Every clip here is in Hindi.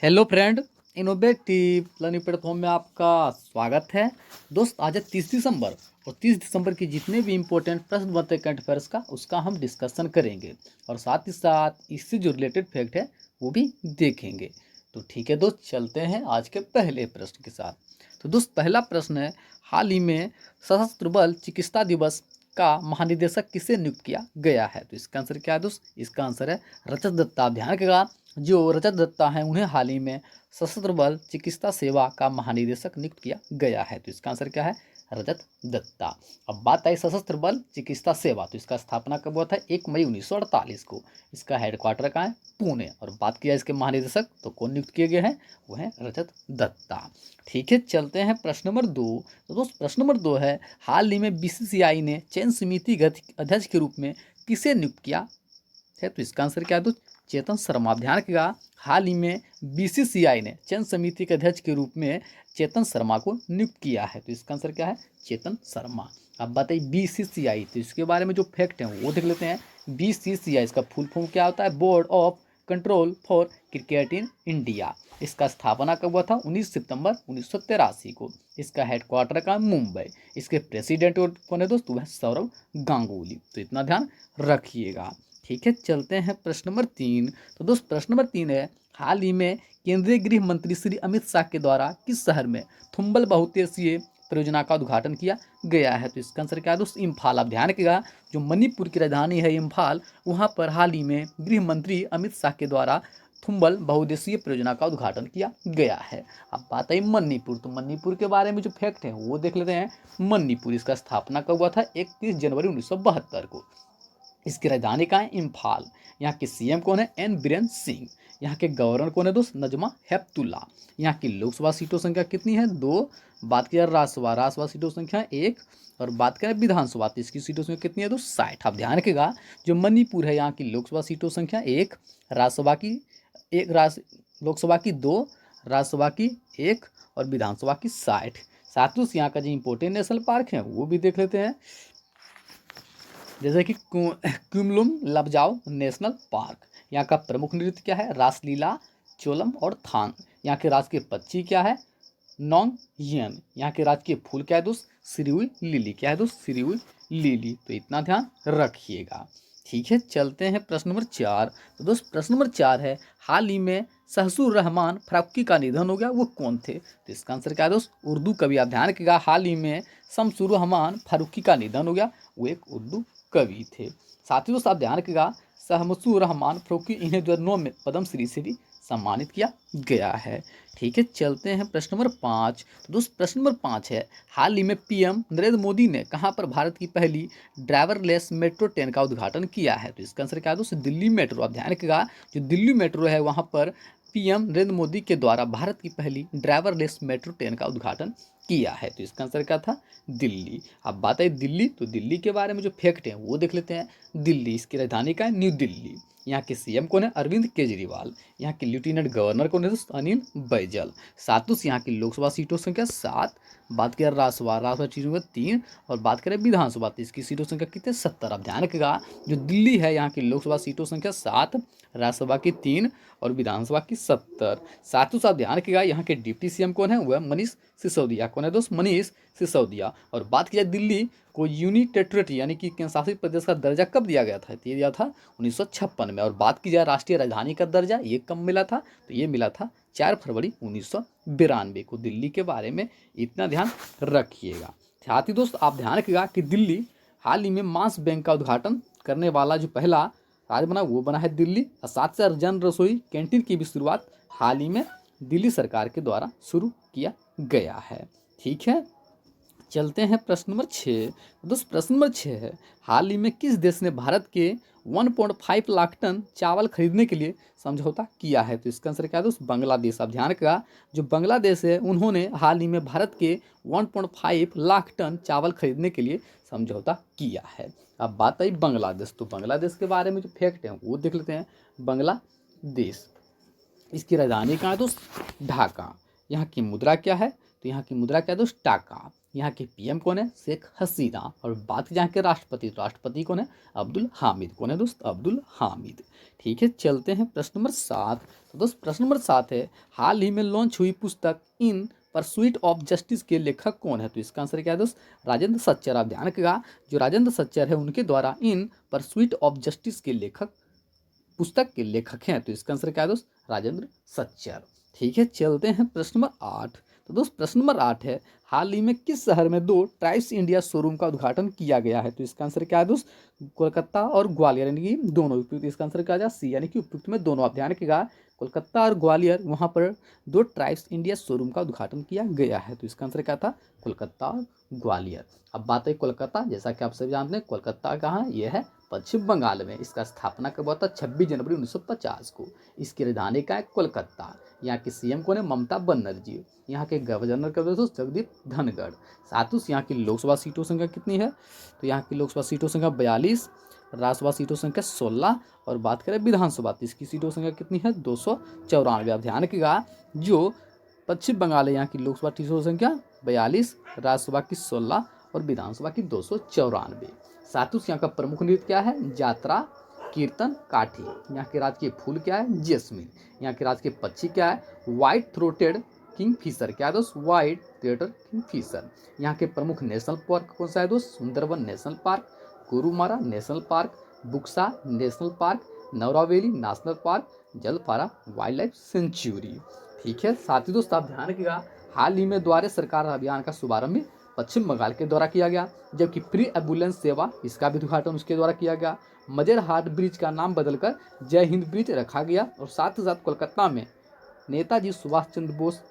Hello friend, innovative learning platform में आपका स्वागत है। दोस्त, आज है 30 दिसंबर और 30 दिसंबर की जितने भी इंपॉर्टेंट प्रश्न बनते हैं करंट अफेयर्स का उसका हम डिस्कशन करेंगे और साथ ही साथ इससे जो रिलेटेड फैक्ट है वो भी देखेंगे। तो ठीक है दोस्त, चलते हैं आज के पहले प्रश्न के साथ। तो दोस्त, पहला प्रश्न है, हाल ही में सशस्त्र बल चिकित्सा दिवस का महानिदेशक किसे नियुक्त किया गया है? तो इसका आंसर क्या है दोस्त? इसका आंसर है रजत दत्ता। आप ध्यान रखिएगा, जो रजत दत्ता हैं उन्हें हाल ही में सशस्त्र बल चिकित्सा सेवा का महानिदेशक नियुक्त किया गया है। तो इसका आंसर क्या है? रजत दत्ता। अब बात आई सशस्त्र बल चिकित्सा सेवा, तो इसका स्थापना कब हुआ था? 1 मई 1948 को। इसका हेडक्वार्टर कहाँ है? पुणे। और बात किया इसके महानिदेशक तो कौन नियुक्त किए गए हैं? वो है रजत दत्ता। ठीक है, चलते हैं प्रश्न नंबर 2। तो दोस्त, प्रश्न नंबर 2 है, हाल ही में बीसीसीआई ने चयन समिति के अध्यक्ष के रूप में किसे नियुक्त किया है? तो इसका आंसर क्या है दोस्त? चेतन शर्मा। ध्यान रखिएगा, हाल ही में बीसीसीआई ने चयन समिति के अध्यक्ष के रूप में चेतन शर्मा को नियुक्त किया है। तो इसका आंसर क्या है? चेतन शर्मा। अब बताइए बीसीसीआई, तो इसके बारे में जो फैक्ट हैं वो देख लेते हैं। बीसीसीआई इसका फुल फॉर्म क्या होता है? Board of control for cricket in India. इसका स्थापना कब हुआ था? 19 सितंबर 1983 को। इसका हेडक्वार्टर का मुंबई। इसके प्रेसिडेंट कौन है दोस्त? वह सौरव गांगुली। तो इतना ध्यान रखिएगा। ठीक है, चलते हैं प्रश्न नंबर 3। तो दोस्त, प्रश्न नंबर 3 है, हाल ही में केंद्रीय गृह मंत्री श्री अमित शाह के द्वारा किस शहर में थुम्बल बहुउद्देशीय परियोजना का उद्घाटन किया गया है? तो इसका आंसर क्या है दोस्त? इम्फाल। आप ध्यान रखिएगा, जो मणिपुर की राजधानी है इम्फाल, वहाँ पर हाल ही में गृह मंत्री अमित शाह के द्वारा थुम्बल बहुउद्देशीय परियोजना का उद्घाटन किया गया है। अब बात आई मणिपुर, तो मणिपुर के बारे में जो फैक्ट है वो देख लेते हैं। मणिपुर इसका स्थापना कब हुआ था? 31 जनवरी 1972 को। इसकी राजधानी कहाँ है? इम्फाल। यहाँ के सीएम कौन है? एन बीरेन सिंह। यहाँ के गवर्नर कौन है दोस्त? नजमा हेपतुल्ला। यहाँ की लोकसभा सीटों संख्या कितनी है? 2। बात किया राज्यसभा सीटों संख्या 1। और बात करें विधानसभा तो इसकी सीटों संख्या कितनी है दोस्त? 60। आप ध्यान रखिएगा, जो मणिपुर है यहाँ की लोकसभा सीटों संख्या 1, राज्यसभा की 1, लोकसभा की 2, राज्यसभा की 1 और विधानसभा की 60। साथ ही यहाँ का जो इंपोर्टेंट नेशनल पार्क है वो भी देख लेते हैं, जैसे कि कुमलुम लबजाओ नेशनल पार्क। यहाँ का प्रमुख नृत्य क्या है? रासलीला, चोलम और थांग। यहाँ के राजकीय पक्षी क्या है? नोंग यन। यहाँ के राजकीय फूल क्या है दोस्त? सिरिउल लिली। क्या है दोस्त? सिरिउल लिली। तो इतना ध्यान रखिएगा। ठीक है, चलते हैं प्रश्न नंबर 4। तो दोस्त, प्रश्न नंबर 4 है, हाल ही में शहसुर रहमान फारूकी का निधन हो गया, वो कौन थे? तो इसका आंसर क्या है दोस्त? उर्दू कवि। आप ध्यान रखिएगा, हाल ही में शमसुर रहमान फारूकी का निधन हो गया, वो एक उर्दू कवि थे। साथ ही दोस्त आप ध्यान रखिएगा, शमसुर रहमान फारूकी इन्हें 2009 में पद्मश्री से भी सम्मानित किया गया है। ठीक है, चलते हैं प्रश्न नंबर 5। तो दोस्त, प्रश्न नंबर 5 है, हाल ही में पीएम नरेंद्र मोदी ने कहाँ पर भारत की पहली ड्राइवरलेस मेट्रो ट्रेन का उद्घाटन किया है? तो इसका आंसर क्या है दोस्त? दिल्ली मेट्रो। आप ध्यान रखिएगा, जो दिल्ली मेट्रो है वहाँ पर पीएम नरेंद्र मोदी के द्वारा भारत की पहली ड्राइवरलेस मेट्रो ट्रेन का उद्घाटन किया है। तो इसका आंसर क्या था? दिल्ली। अब बात है दिल्ली, तो दिल्ली के बारे में जो फैक्ट है वो देख लेते हैं। दिल्ली इसकी राजधानी का है न्यू दिल्ली। यहाँ के सीएम कौन है? अरविंद केजरीवाल। यहाँ के लेफ्टिनेंट गवर्नर कौन है दोस्त? अनिल बैजल। सातुस यहाँ की लोकसभा सीटों संख्या 7। बात करें राज्यसभा सीटों संख्या 3 और बात करें विधानसभा तो इसकी सीटों संख्या कितने? 70। अब ध्यान रखिएगा, जो दिल्ली है यहाँ की लोकसभा सीटों संख्या 7, राज्यसभा की 3 और विधानसभा की 70। साथ ही साथ ध्यान रखिएगा, यहाँ के डिप्टी सीएम कौन है? वह मनीष सिसोदिया। कौन है दोस्त? मनीष सिसोदिया। और बात की जाए दिल्ली को यूनिट टेरिटरी यानी कि केंद्र शासित प्रदेश का दर्जा कब दिया गया था? ये दिया था 1956 में। और बात की जाए राष्ट्रीय राजधानी का दर्जा, ये कब मिला था? तो ये मिला था 4 फरवरी 1992 को। दिल्ली के बारे में इतना ध्यान रखिएगा। साथ ही दोस्त आप ध्यान रखिएगा कि दिल्ली हाल ही में मांस बैंक का उद्घाटन करने वाला जो पहला राज्य बना वो बना है दिल्ली। और साथ से जन रसोई कैंटीन की भी शुरुआत हाल ही में दिल्ली सरकार के द्वारा शुरू किया गया है। ठीक है, चलते हैं प्रश्न नंबर 6। दोस्त, प्रश्न नंबर 6 है, हाल ही में किस देश ने भारत के 1.5 लाख टन चावल खरीदने के लिए समझौता किया है? तो इसका आंसर क्या है दोस्त? बांग्लादेश। आप ध्यान रखिएगा, जो बांग्लादेश है उन्होंने हाल ही में भारत के 1.5 लाख टन चावल खरीदने के लिए समझौता किया है। अब बात आई बांग्लादेश, तो बांग्लादेश के बारे में जो फैक्ट है वो देख लेते हैं। बांग्लादेश इसकी राजधानी कहाँ है दोस्त? ढाका। यहाँ की मुद्रा क्या है? तो यहाँ की मुद्रा क्या है दोस्त, टाका। यहाँ के पीएम कौन है, शेख हसीना। और बात की यहाँ के राष्ट्रपति, तो राष्ट्रपति कौन है, अब्दुल हामिद। कौन है दोस्त, अब्दुल हामिद। ठीक है, चलते हैं प्रश्न नंबर 7। तो दोस्त प्रश्न नंबर 7 है, हाल ही में लॉन्च हुई पुस्तक इन परस्यूट ऑफ जस्टिस के लेखक कौन है। तो इसका आंसर क्या है दोस्त, राजेंद्र सच्चर। आप ध्यान रखिएगा, जो राजेंद्र सच्चर है उनके द्वारा इन परस्यूट ऑफ जस्टिस के लेखक, पुस्तक के लेखक हैं। तो इसका आंसर क्या है दोस्त, राजेंद्र सच्चर। ठीक है, चलते हैं प्रश्न नंबर 8। तो दोस्त प्रश्न नंबर 8 है, हाल ही में किस शहर में 2 ट्राइब्स इंडिया शोरूम का उद्घाटन किया गया है। तो इसका आंसर क्या है दोस्त, कोलकाता और ग्वालियर, यानी कि दोनों उपयुक्त। इसका आंसर क्या आ जाए, सी, यानी कि उपयुक्त में दोनों। आप ध्यान रखिएगा, कोलकाता और ग्वालियर, वहाँ पर 2 ट्राइब्स इंडिया शोरूम का उद्घाटन किया गया है। तो इसका आंसर क्या था, कोलकाता और ग्वालियर। अब बात है कोलकाता, जैसा कि आप सभी जानते हैं कोलकाता कहाँ है, यह है पश्चिम बंगाल में। इसका स्थापना कब हुआ था, 26 जनवरी 1950 को। इसकी राजधानी का है कोलकाता। यहाँ के सीएम कौन है, ममता बनर्जी। यहाँ के गवर्नर कब है दोस्त, जगदीप धनखड़। साथ ही यहाँ की लोकसभा सीटों संख्या कितनी है, तो यहाँ की लोकसभा सीटों संख्या 42, राज्यसभा सीटों संख्या 16, और बात करें विधानसभा तो इसकी सीटों संख्या कितनी है, 294। आप ध्यान रखिएगा, जो पश्चिम बंगाल है यहाँ की लोकसभा सीटों संख्या 42, राज्यसभा की 16 और विधानसभा की 294। साथ ही यहाँ का प्रमुख नृत्य क्या है, यात्रा, कीर्तन, काठी। यहाँ के राज्य के फूल क्या है, जैस्मिन। यहाँ के राज्य के पक्षी क्या है, व्हाइट थ्रोटेड किंगफिशर। क्या है दोस्त, व्हाइट थ्रोटेड किंगफिशर। यहाँ के प्रमुख नेशनल पार्क कौन सा है दोस्त, Sundarban national park, Gorumara national park, Buxa national park, Neora Valley national park, Jalpara wildlife sanctuary. ठीक है, साथ ही दोस्त आप ध्यान रखिएगा, हाल ही में द्वारे सरकार अभियान का शुभारंभ भी पश्चिम बंगाल के द्वारा किया गया, जबकि प्री एम्बुलेंस सेवा इसका भी उद्घाटन उसके द्वारा किया गया। मजेर हाट ब्रिज का नाम बदलकर जय हिंद ब्रिज रखा गया, और साथ ही साथ कोलकाता में नेताजी सुभाष चंद्र बोस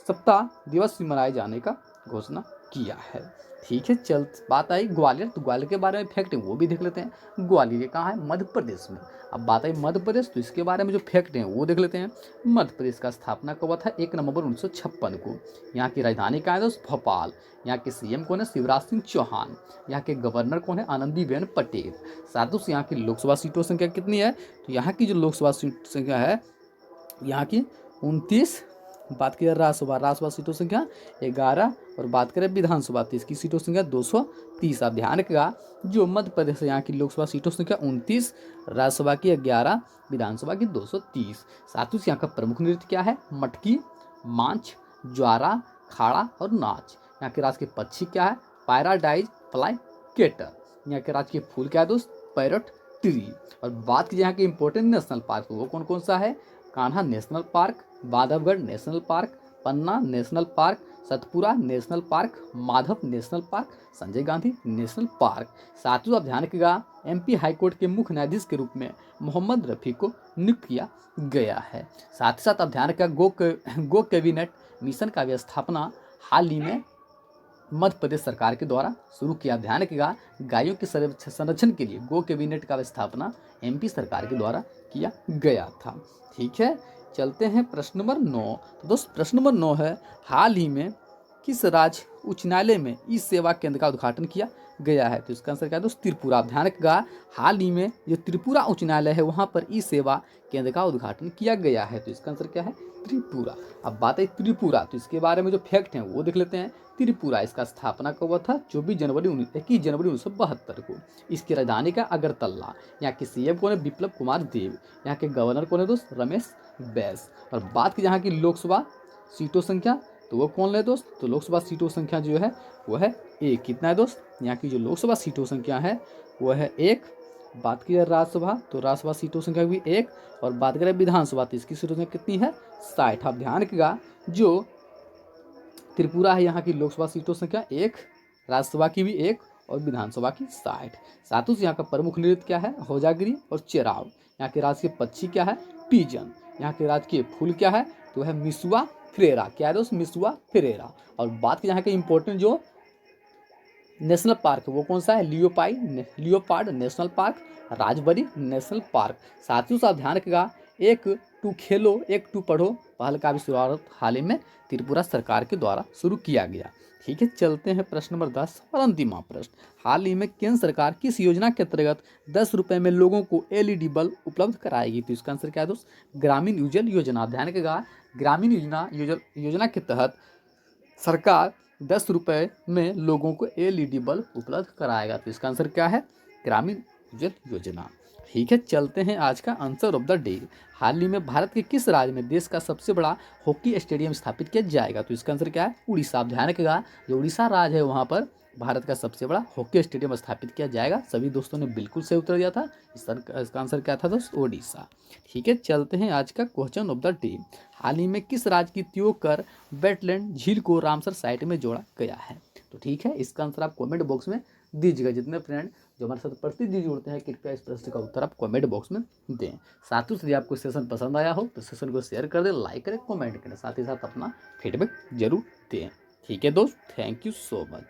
सप्ताह दिवस मनाए जाने का घोषणा किया है। ठीक है, चल बात आई ग्वालियर, तो ग्वालियर के बारे में फैक्ट है वो भी देख लेते हैं। ग्वालियर कहाँ है, मध्य प्रदेश में। अब बात आई मध्य प्रदेश, तो इसके बारे में जो फैक्ट हैं वो देख लेते हैं। मध्य प्रदेश का स्थापना कब हुआ था, 1 नवंबर 1956 को। यहाँ की राजधानी कहाँ है दोस्त, भोपाल। यहाँ के सीएम कौन है, शिवराज सिंह चौहान। यहाँ के गवर्नर कौन है, आनंदीबेन पटेल। साथ ही यहाँ की लोकसभा सीटों संख्या कितनी है, तो यहाँ की जो लोकसभा सीट संख्या है, यहाँ की 29। बात करें राज्यसभा सीटों संख्या 11, और बात करें विधानसभा तो इसकी सीटों संख्या 230। आप ध्यान रखिएगा, जो मध्य प्रदेश है यहाँ की लोकसभा सीटों संख्या 29, राज्यसभा की 11, विधानसभा की 230। साथ ही यहाँ का प्रमुख नृत्य क्या है, मटकी, मांच, ज्वारा, खाड़ा और नाच। यहाँ के राज्य के पक्षी क्या है, पैराडाइज फ्लाई केटर। यहाँ के राज्य के फूल क्या है दोस्त, पैरट ट्री। और बात की यहाँ के इंपॉर्टेंट नेशनल पार्क, वो कौन कौन सा है, Kanha national park, Bandhavgarh national park, Panna national park, Satpura national park, Madhav national park, Sanjay Gandhi national park. साथ ही आप ध्यान रखिएगा, एमपी हाईकोर्ट के मुख्य न्यायाधीश के रूप में मोहम्मद रफ़ी को नियुक्त किया गया है। साथ ही साथ आप ध्यान रखिएगा, गो कैबिनेट मिशन का भी स्थापना हाल ही में मध्य प्रदेश सरकार के द्वारा शुरू किया। ध्यान रखिएगा, गायों के संरक्षण के लिए गो कैबिनेट का स्थापना एमपी सरकार के द्वारा किया गया था। ठीक है, चलते हैं प्रश्न नंबर 9। तो दोस्त प्रश्न नंबर 9 है, हाल ही में किस राज्य उच्च न्यायालय में ई सेवा केंद्र का उद्घाटन किया गया है। तो इसका आंसर क्या है दोस्त, त्रिपुरा। आप ध्यान रखिएगा, हाल ही में जो त्रिपुरा उच्च न्यायालय है वहाँ पर ई सेवा केंद्र का उद्घाटन किया गया है। तो इसका आंसर क्या है, त्रिपुरा। अब बात है त्रिपुरा, तो इसके बारे में जो फैक्ट हैं वो देख लेते हैं। त्रिपुरा इसका स्थापना कब हुआ था, 21 जनवरी 1972 को। इसकी राजधानी का अगरतला। यहाँ के सीएम कौन है, विप्लव कुमार देव। यहाँ के गवर्नर कौन है दोस्त, रमेश बैस। और बात की यहाँ की लोकसभा सीटों संख्या, तो वो कौन है दोस्त, तो लोकसभा सीटों संख्या जो है वो है 1। कितना है दोस्त, यहाँ की जो लोकसभा सीटों संख्या है वो है 1। बात की जाए राज्यसभा, तो राज्यसभा सीटों संख्या भी 1, और बात करें विधानसभा तो इसकी सीटों संख्या कितनी है, 60। आप ध्यान रखिएगा, जो त्रिपुरा है यहाँ की लोकसभा सीटों संख्या 1, राज्यसभा की भी 1 और विधानसभा की 60। साथ ही यहाँ का प्रमुख नृत्य क्या है, होजागिरी और चेराव। यहाँ के राज्य के पक्षी क्या है, पिजन। यहाँ के राज्य के फूल क्या है, तो है मिसुआ फ्रेरा। क्या है दोस्त, मिसुआ फ्रेरा। और बात की यहाँ के इंपॉर्टेंट जो नेशनल पार्क वो कौन सा है, leopard national park, Rajbari national park. साथ ही साथ ध्यान रखिएगा, एक टू खेलो एक टू पढ़ो पहल का भी शुरुआत हाल ही में त्रिपुरा सरकार के द्वारा शुरू किया गया। ठीक है, चलते हैं प्रश्न नंबर 10 और अंतिम प्रश्न। हाल ही में केंद्र सरकार किस योजना के अंतर्गत 10 रुपये में लोगों को एलईडी बल्ब उपलब्ध कराएगी? तो इसका आंसर क्या है दोस्त? ग्रामीण उज्जवल योजना। ध्यान रखिएगा, ग्रामीण योजना के तहत सरकार 10 रुपये में लोगों को एलईडी बल्ब उपलब्ध कराएगा। तो इसका आंसर क्या है? ग्रामीण उज्जवल योजना। ठीक है, चलते हैं आज का आंसर ऑफ द डे। हाल ही में भारत के किस राज्य में देश का सबसे बड़ा हॉकी स्टेडियम स्थापित किया जाएगा? तो इसका आंसर क्या है? उड़ीसा। आप ध्यान रखिएगा, जो उड़ीसा राज्य है वहाँ पर भारत का सबसे बड़ा हॉकी स्टेडियम स्थापित किया जाएगा। सभी दोस्तों ने बिल्कुल सही उत्तर दिया था। इसका आंसर क्या था दोस्त? ओडिशा। ठीक है, चलते हैं आज का क्वेश्चन ऑफ द डे। हाल ही में किस राज्य की त्योकर वेटलैंड झील को रामसर साइट में जोड़ा गया है? तो ठीक है, इसका आंसर आप कमेंट बॉक्स में दीजिएगा। जितने फ्रेंड जो हमारे साथ प्रतिदिन जुड़ते हैं, कृपया इस प्रश्न का उत्तर आप कमेंट बॉक्स में दें। साथ ही यदि आपको सेशन पसंद आया हो तो सेशन को शेयर कर दें, लाइक करें, कमेंट करें, साथ ही साथ अपना फीडबैक जरूर दें। ठीक है दोस्त, थैंक यू सो मच।